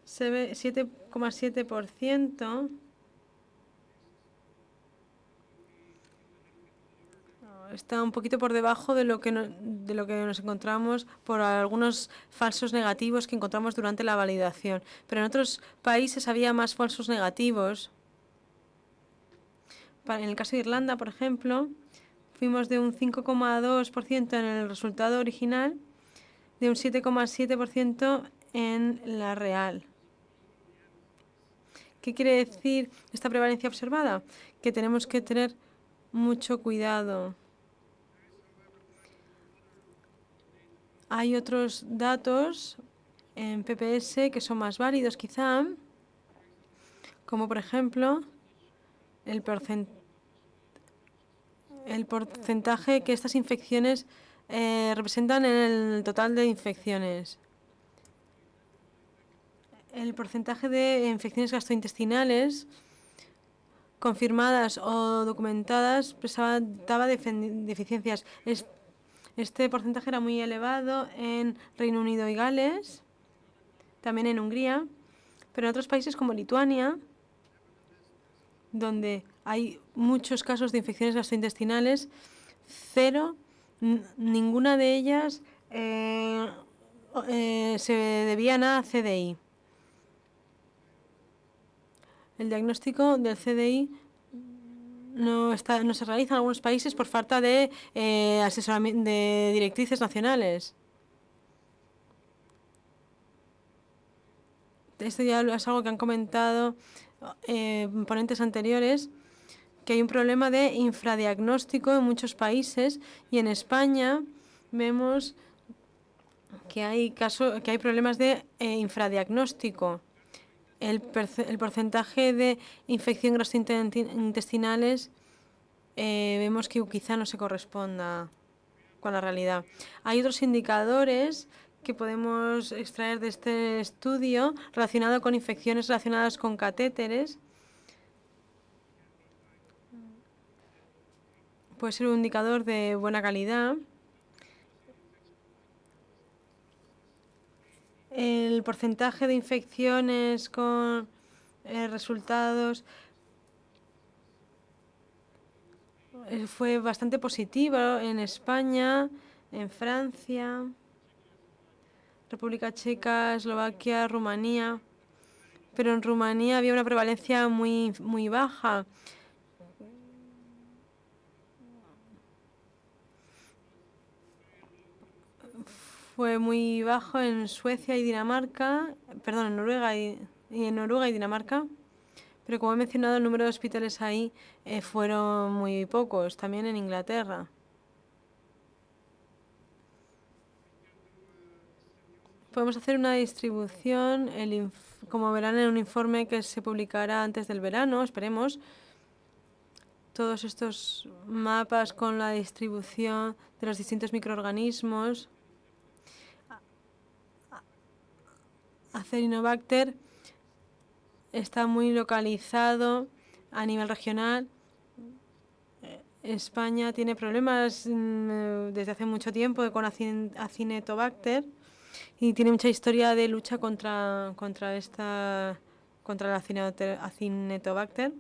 se ve 7,7%. Está un poquito por debajo de lo que nos encontramos por algunos falsos negativos que encontramos durante la validación. Pero en otros países había más falsos negativos. En el caso de Irlanda, por ejemplo, fuimos de un 5,2% en el resultado original, de un 7,7% en la real. ¿Qué quiere decir esta prevalencia observada? Que tenemos que tener mucho cuidado. Hay otros datos en PPS que son más válidos quizá, como por ejemplo el porcentaje que estas infecciones representan en el total de infecciones. El porcentaje de infecciones gastrointestinales confirmadas o documentadas presentaba deficiencias. Este porcentaje era muy elevado en Reino Unido y Gales, también en Hungría, pero en otros países como Lituania, donde hay muchos casos de infecciones gastrointestinales, cero, ninguna de ellas se debían a CDI. El diagnóstico del CDI no se realiza en algunos países por falta de asesoramiento de directrices nacionales. Esto ya es algo que han comentado ponentes anteriores, que hay un problema de infradiagnóstico en muchos países y en España vemos que hay problemas de infradiagnóstico. El porcentaje de infección gastrointestinales vemos que quizá no se corresponda con la realidad. Hay otros indicadores que podemos extraer de este estudio relacionado con infecciones relacionadas con catéteres. Puede ser un indicador de buena calidad. El porcentaje de infecciones con resultados fue bastante positivo en España, en Francia, República Checa, Eslovaquia, Rumanía. Pero en Rumanía había una prevalencia muy baja. Fue muy bajo en Suecia y Dinamarca, perdón, en Noruega y Dinamarca. Pero como he mencionado, el número de hospitales ahí fueron muy pocos, también en Inglaterra. Podemos hacer una distribución, como verán en un informe que se publicará antes del verano, esperemos. Todos estos mapas con la distribución de los distintos microorganismos. Acinetobacter está muy localizado a nivel regional. España tiene problemas desde hace mucho tiempo con Acinetobacter y tiene mucha historia de lucha contra el Acinetobacter.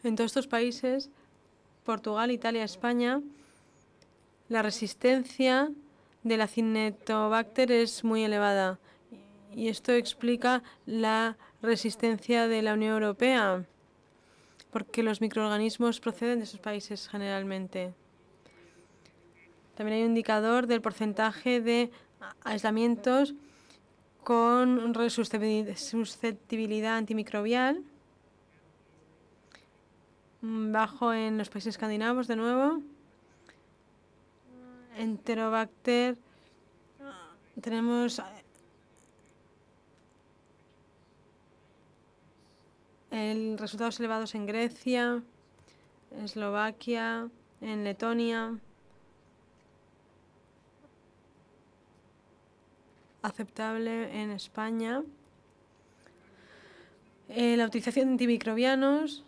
En todos estos países, Portugal, Italia, España, la resistencia del Acinetobacter es muy elevada y esto explica la resistencia de la Unión Europea, porque los microorganismos proceden de esos países generalmente. También hay un indicador del porcentaje de aislamientos con susceptibilidad antimicrobial, bajo en los países escandinavos de nuevo. Enterobacter, tenemos resultados elevados en Grecia, Eslovaquia, en Letonia. Aceptable en España. La utilización de antimicrobianos.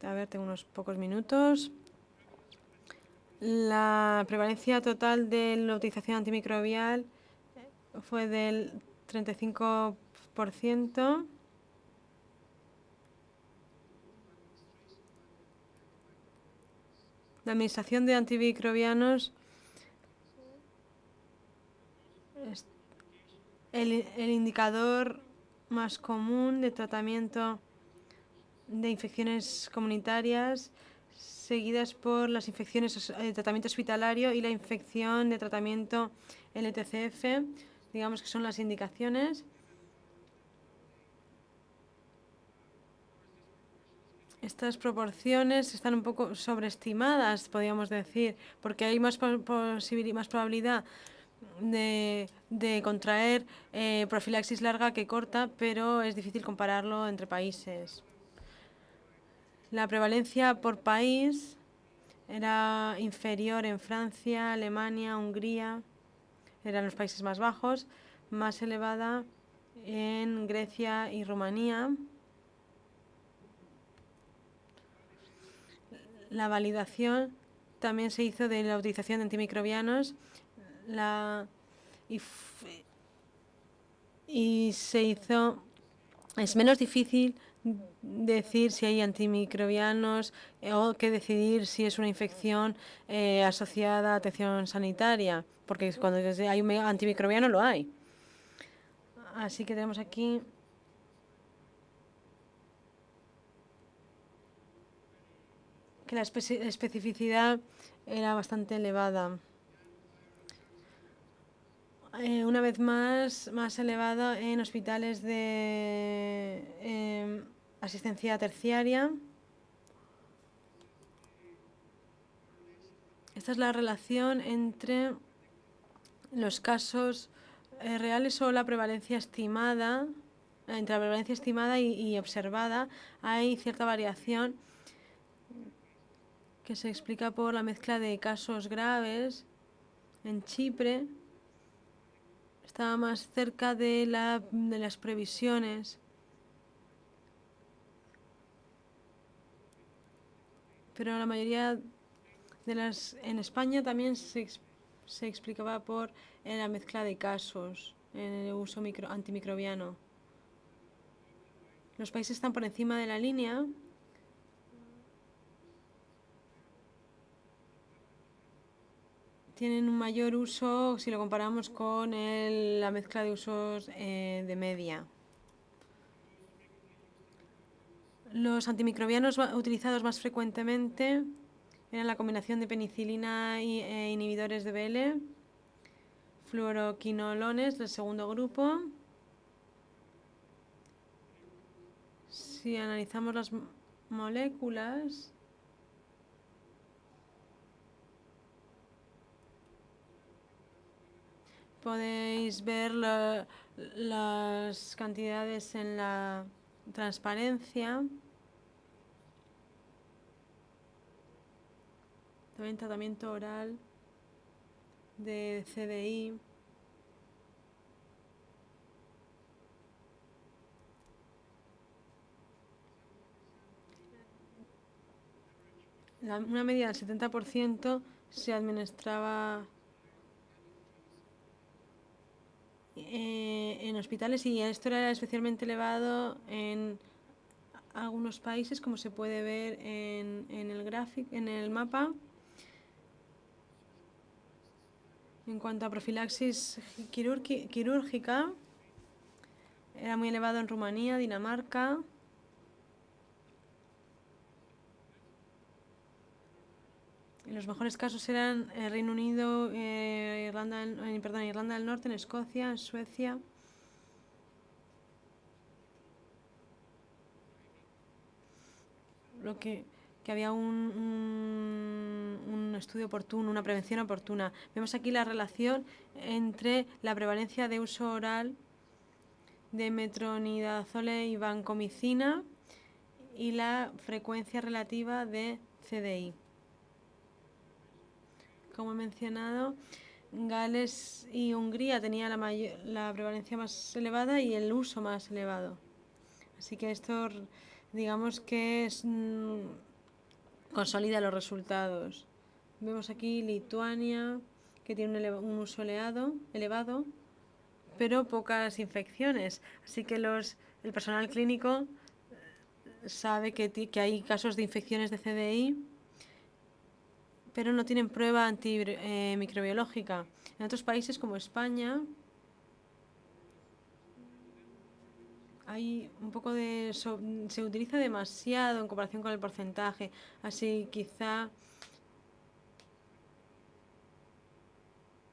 A ver, tengo unos pocos minutos. La prevalencia total de la utilización antimicrobial fue del 35%. La administración de antimicrobianos es el indicador más común de tratamiento de infecciones comunitarias, seguidas por las infecciones de tratamiento hospitalario y la infección de tratamiento LTCF, digamos que son las indicaciones. Estas proporciones están un poco sobreestimadas, podríamos decir, porque hay más probabilidad de contraer profilaxis larga que corta, pero es difícil compararlo entre países. La prevalencia por país era inferior en Francia, Alemania, Hungría, eran los países más bajos, más elevada en Grecia y Rumanía. La validación también se hizo de la utilización de antimicrobianos y se hizo. Es menos difícil decir si hay antimicrobianos o que decidir si es una infección asociada a atención sanitaria, porque cuando hay un antimicrobiano lo hay. Así que tenemos aquí que la especificidad era bastante elevada. Una vez más elevada en hospitales de asistencia terciaria. Esta es la relación entre los casos reales o la prevalencia estimada. Entre la prevalencia estimada y observada hay cierta variación que se explica por la mezcla de casos graves. En Chipre estaba más cerca de las previsiones. Pero la mayoría de en España también se explicaba por la mezcla de casos en el uso antimicrobiano. Los países están por encima de la línea. Tienen un mayor uso si lo comparamos con la mezcla de usos de media. Los antimicrobianos utilizados más frecuentemente eran la combinación de penicilina e inhibidores de BL, fluoroquinolones del segundo grupo. Si analizamos las moléculas, podéis ver las cantidades en la transparencia. También tratamiento oral de CDI. Una media del 70% se administraba en hospitales y esto era especialmente elevado en algunos países, como se puede ver en el gráfico, en el mapa. En cuanto a profilaxis quirúrgica, era muy elevado en Rumanía, Dinamarca. Los mejores casos eran Reino Unido, Irlanda del Norte, en Escocia, en Suecia. Que había un estudio oportuno, una prevención oportuna. Vemos aquí la relación entre la prevalencia de uso oral de metronidazole y vancomicina y la frecuencia relativa de CDI. Como he mencionado, Gales y Hungría tenían la prevalencia más elevada y el uso más elevado. Así que esto, digamos que consolida los resultados. Vemos aquí Lituania, que tiene un uso elevado, pero pocas infecciones. Así que el personal clínico sabe que hay casos de infecciones de CDI, pero no tienen prueba antimicrobiológica. En otros países como España hay un poco se utiliza demasiado en comparación con el porcentaje, así quizá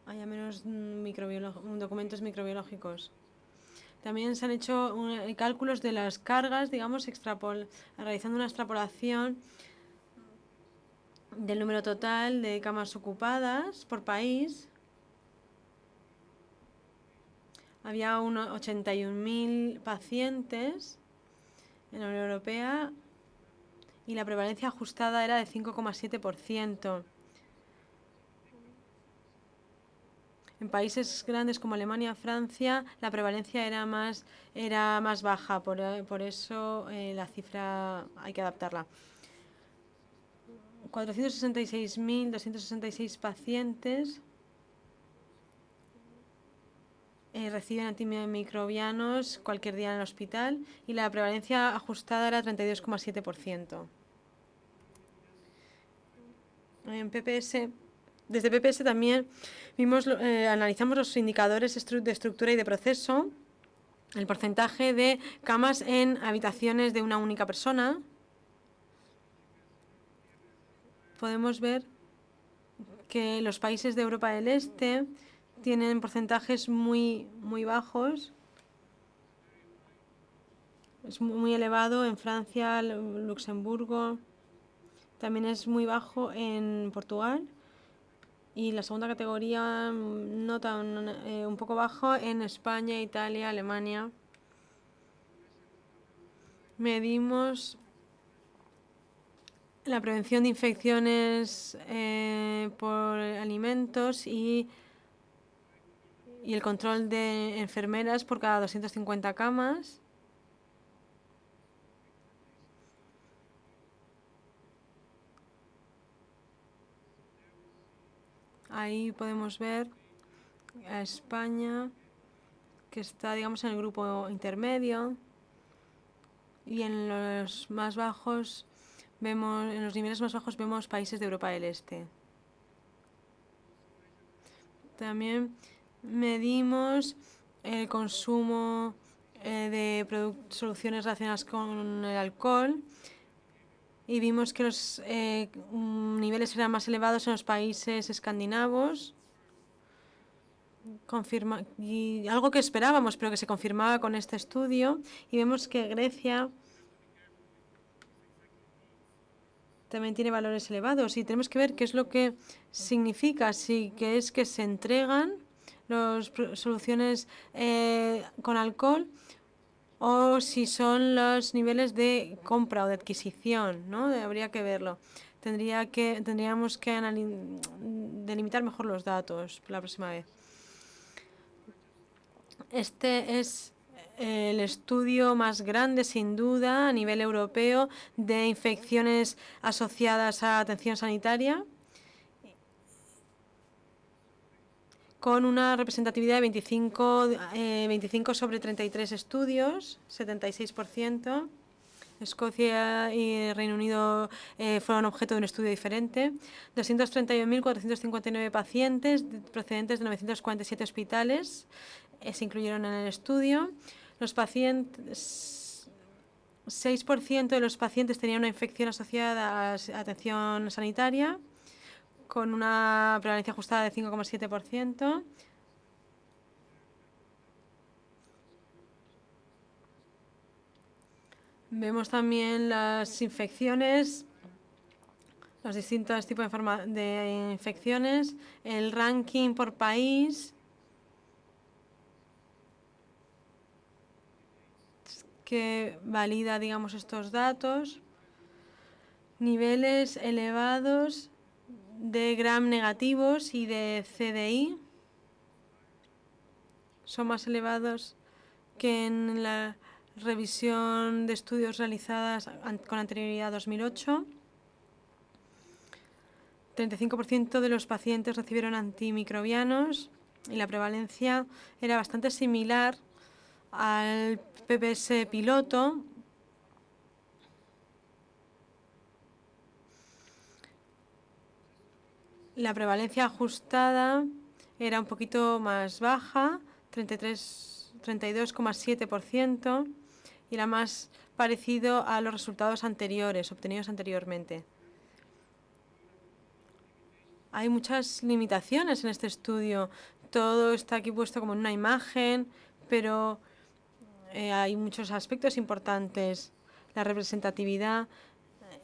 haya menos documentos microbiológicos. También se han hecho cálculos de las cargas, digamos, realizando una extrapolación del número total de camas ocupadas por país. Había unos 81.000 pacientes en la Unión Europea y la prevalencia ajustada era de 5,7%. En países grandes como Alemania, Francia, la prevalencia era más baja, por eso la cifra hay que adaptarla. 466.266 pacientes reciben antimicrobianos cualquier día en el hospital y la prevalencia ajustada era 32,7%. En PPS, desde PPS también analizamos los indicadores de estructura y de proceso, el porcentaje de camas en habitaciones de una única persona. Podemos ver que los países de Europa del Este tienen porcentajes muy bajos. Es muy elevado en Francia, Luxemburgo. También es muy bajo en Portugal. Y la segunda categoría un poco bajo en España, Italia, Alemania. Medimos la prevención de infecciones por alimentos y el control de enfermeras por cada 250 camas. Ahí podemos ver a España, que está, digamos, en el grupo intermedio, y en los niveles más bajos vemos países de Europa del Este. También medimos el consumo de soluciones relacionadas con el alcohol y vimos que los niveles eran más elevados en los países escandinavos. Y algo que esperábamos, pero que se confirmaba con este estudio. Y vemos que Grecia también tiene valores elevados. Y tenemos que ver qué es lo que significa. Si que es que se entregan las soluciones con alcohol o si son los niveles de compra o de adquisición, ¿no? Habría que verlo. Tendríamos que delimitar mejor los datos la próxima vez. Este es el estudio más grande, sin duda, a nivel europeo de infecciones asociadas a atención sanitaria, con una representatividad de 25 sobre 33 estudios, 76%. Escocia y Reino Unido fueron objeto de un estudio diferente. 231.459 pacientes procedentes de 947 hospitales se incluyeron en el estudio. Los pacientes, 6% de los pacientes tenían una infección asociada a atención sanitaria, con una prevalencia ajustada de 5,7%. Vemos también las infecciones, los distintos tipos de infecciones, el ranking por país, que valida, digamos, estos datos. Niveles elevados de gram negativos y de CDI son más elevados que en la revisión de estudios realizadas con anterioridad a 2008. 35% de los pacientes recibieron antimicrobianos y la prevalencia era bastante similar al PPS piloto. La prevalencia ajustada era un poquito más baja, 32,7%, y era más parecido a los resultados anteriores, obtenidos anteriormente. Hay muchas limitaciones en este estudio. Todo está aquí puesto como en una imagen, pero hay muchos aspectos importantes. La representatividad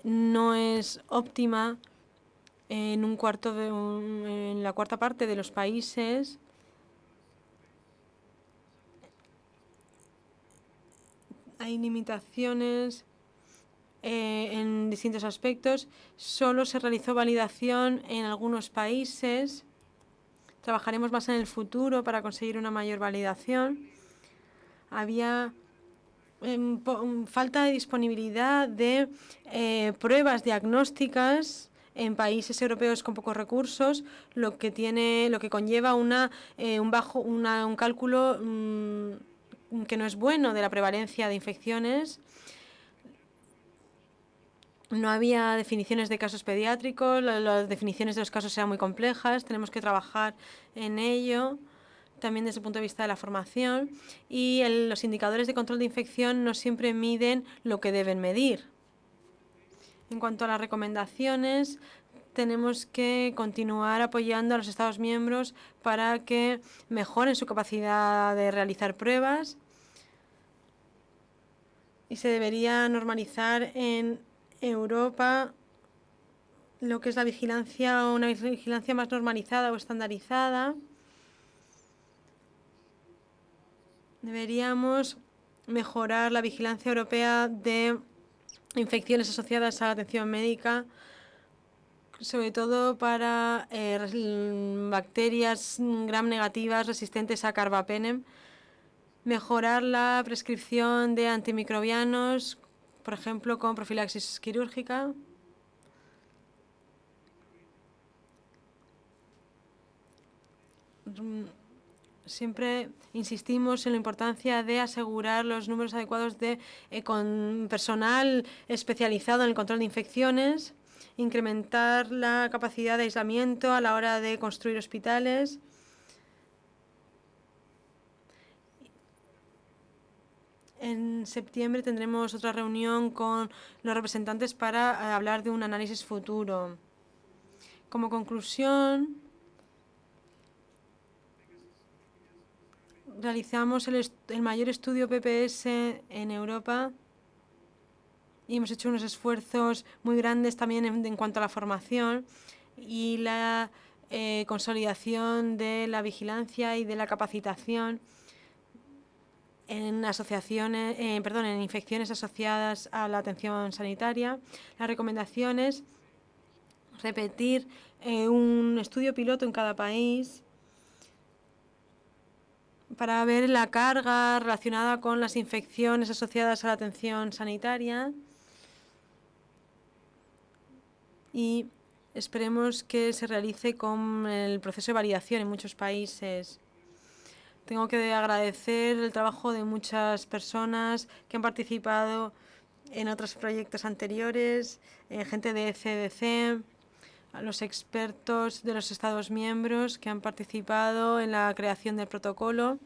no es óptima en en la cuarta parte de los países. Hay limitaciones en distintos aspectos. Solo se realizó validación en algunos países. Trabajaremos más en el futuro para conseguir una mayor validación. Había falta de disponibilidad de pruebas diagnósticas en países europeos con pocos recursos, lo que conlleva un cálculo que no es bueno de la prevalencia de infecciones. No había definiciones de casos pediátricos, las definiciones de los casos eran muy complejas, tenemos que trabajar en ello, también desde el punto de vista de la formación, y los indicadores de control de infección no siempre miden lo que deben medir. En cuanto a las recomendaciones, tenemos que continuar apoyando a los Estados miembros para que mejoren su capacidad de realizar pruebas, y se debería normalizar en Europa lo que es la vigilancia, una vigilancia más normalizada o estandarizada. Deberíamos mejorar la vigilancia europea de infecciones asociadas a la atención médica, sobre todo para bacterias gram negativas resistentes a carbapenem. Mejorar la prescripción de antimicrobianos, por ejemplo, con profilaxis quirúrgica. Siempre insistimos en la importancia de asegurar los números adecuados con personal especializado en el control de infecciones, incrementar la capacidad de aislamiento a la hora de construir hospitales. En septiembre tendremos otra reunión con los representantes para hablar de un análisis futuro. Como conclusión, realizamos el mayor estudio PPS en Europa y hemos hecho unos esfuerzos muy grandes también en cuanto a la formación y la consolidación de la vigilancia y de la capacitación en en infecciones asociadas a la atención sanitaria. La recomendación es repetir un estudio piloto en cada país para ver la carga relacionada con las infecciones asociadas a la atención sanitaria, y esperemos que se realice con el proceso de validación en muchos países. Tengo que agradecer el trabajo de muchas personas que han participado en otros proyectos anteriores, gente de CDC, a los expertos de los Estados miembros que han participado en la creación del protocolo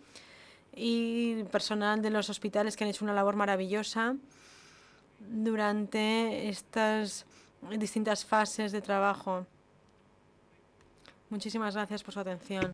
y personal de los hospitales que han hecho una labor maravillosa durante estas distintas fases de trabajo. Muchísimas gracias por su atención.